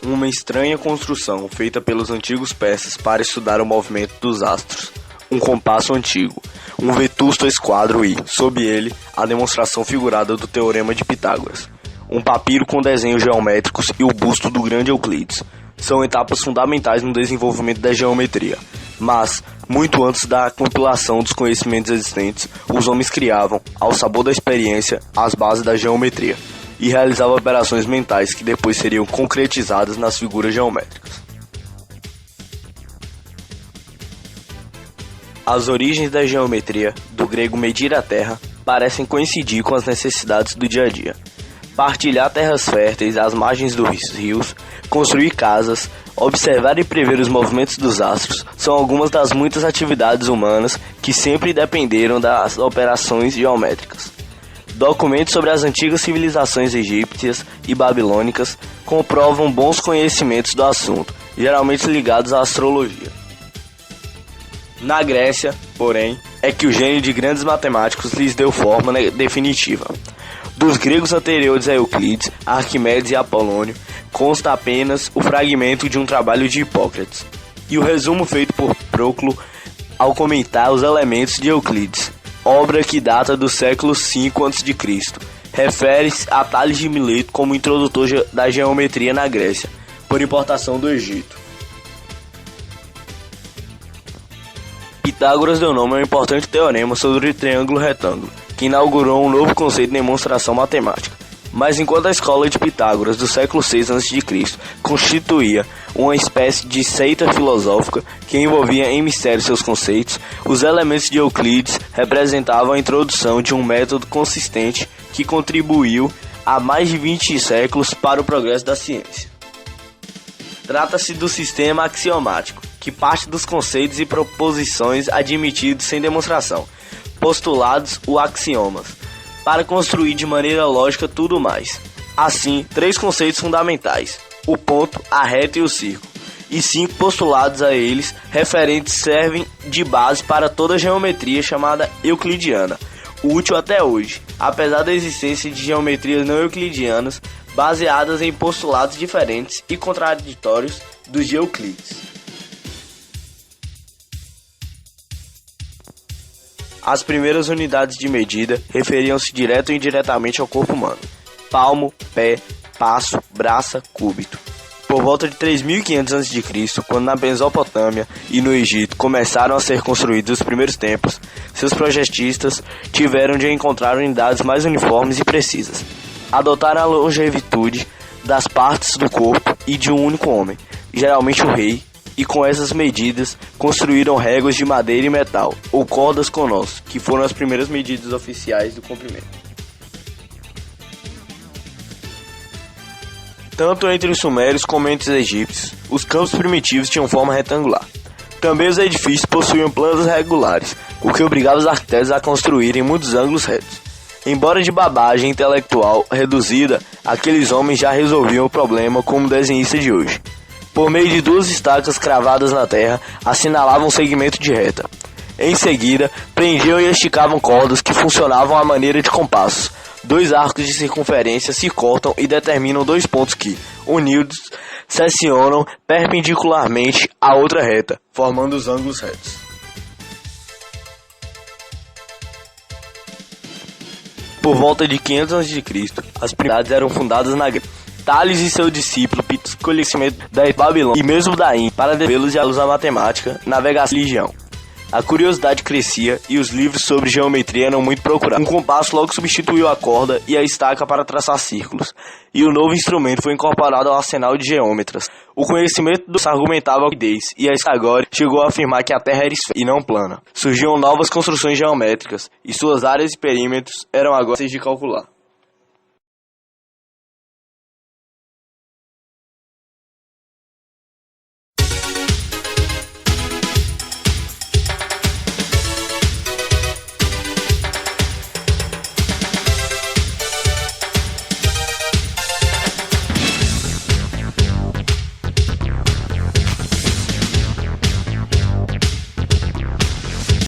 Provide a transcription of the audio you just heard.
uma estranha construção feita pelos antigos persas para estudar o movimento dos astros, um compasso antigo, um vetusto esquadro e, sob ele, a demonstração figurada do Teorema de Pitágoras, um papiro com desenhos geométricos e o busto do grande Euclides. São etapas fundamentais no desenvolvimento da geometria, mas, muito antes da compilação dos conhecimentos existentes, os homens criavam, ao sabor da experiência, as bases da geometria, e realizavam operações mentais que depois seriam concretizadas nas figuras geométricas. As origens da geometria, do grego medir a terra, parecem coincidir com as necessidades do dia a dia. Partilhar terras férteis às margens dos rios, construir casas, observar e prever os movimentos dos astros são algumas das muitas atividades humanas que sempre dependeram das operações geométricas. Documentos sobre as antigas civilizações egípcias e babilônicas comprovam bons conhecimentos do assunto, geralmente ligados à astrologia. Na Grécia, porém, é que o gênio de grandes matemáticos lhes deu forma definitiva. Dos gregos anteriores a Euclides, Arquimedes e Apolônio, consta apenas o fragmento de um trabalho de Hipócrates, e o resumo feito por Proclo ao comentar os elementos de Euclides, obra que data do século V a.C. Refere-se a Tales de Mileto como introdutor da geometria na Grécia, por importação do Egito. Pitágoras deu nome a um importante teorema sobre o triângulo retângulo, que inaugurou um novo conceito de demonstração matemática. Mas enquanto a escola de Pitágoras do século VI a.C. constituía uma espécie de seita filosófica que envolvia em mistério seus conceitos, os elementos de Euclides representavam a introdução de um método consistente que contribuiu há mais de 20 séculos para o progresso da ciência. Trata-se do sistema axiomático, que parte dos conceitos e proposições admitidos sem demonstração, postulados ou axiomas, para construir de maneira lógica tudo mais. Assim, 3 conceitos fundamentais, o ponto, a reta e o círculo, e 5 postulados a eles referentes servem de base para toda a geometria chamada euclidiana, útil até hoje, apesar da existência de geometrias não euclidianas baseadas em postulados diferentes e contraditórios dos de Euclides. As primeiras unidades de medida referiam-se direto ou indiretamente ao corpo humano: palmo, pé, passo, braça, cúbito. Por volta de 3.500 a.C., quando na Mesopotâmia e no Egito começaram a ser construídos os primeiros templos, seus projetistas tiveram de encontrar unidades mais uniformes e precisas. Adotaram a longevitude das partes do corpo e de um único homem, geralmente o rei, e com essas medidas construíram réguas de madeira e metal, ou cordas com nós, que foram as primeiras medidas oficiais do comprimento. Tanto entre os sumérios como entre os egípcios, os campos primitivos tinham forma retangular. Também os edifícios possuíam plantas regulares, o que obrigava os arquitetos a construírem muitos ângulos retos. Embora de babagem intelectual reduzida, aqueles homens já resolviam o problema como o desenhista de hoje. Por meio de 2 estacas cravadas na terra, assinalavam um segmento de reta. Em seguida, prendiam e esticavam cordas que funcionavam à maneira de compassos. 2 arcos de circunferência se cortam e determinam 2 pontos que, unidos, seccionam perpendicularmente à outra reta, formando os ângulos retos. Por volta de 500 a.C., as primeiras eram fundadas na Grécia. Tales e seu discípulo Pitágoras conhecimento da Babilônia e mesmo da Índia para devê-los e a luz da matemática, navegação e religião. A curiosidade crescia e os livros sobre geometria eram muito procurados. Um compasso logo substituiu a corda e a estaca para traçar círculos, e o novo instrumento foi incorporado ao arsenal de geômetras. O conhecimento dos argumentava a liquidez, e a Pitagóras chegou a afirmar que a Terra era esférica e não plana. Surgiam novas construções geométricas, e suas áreas e perímetros eram agora fáceis de calcular.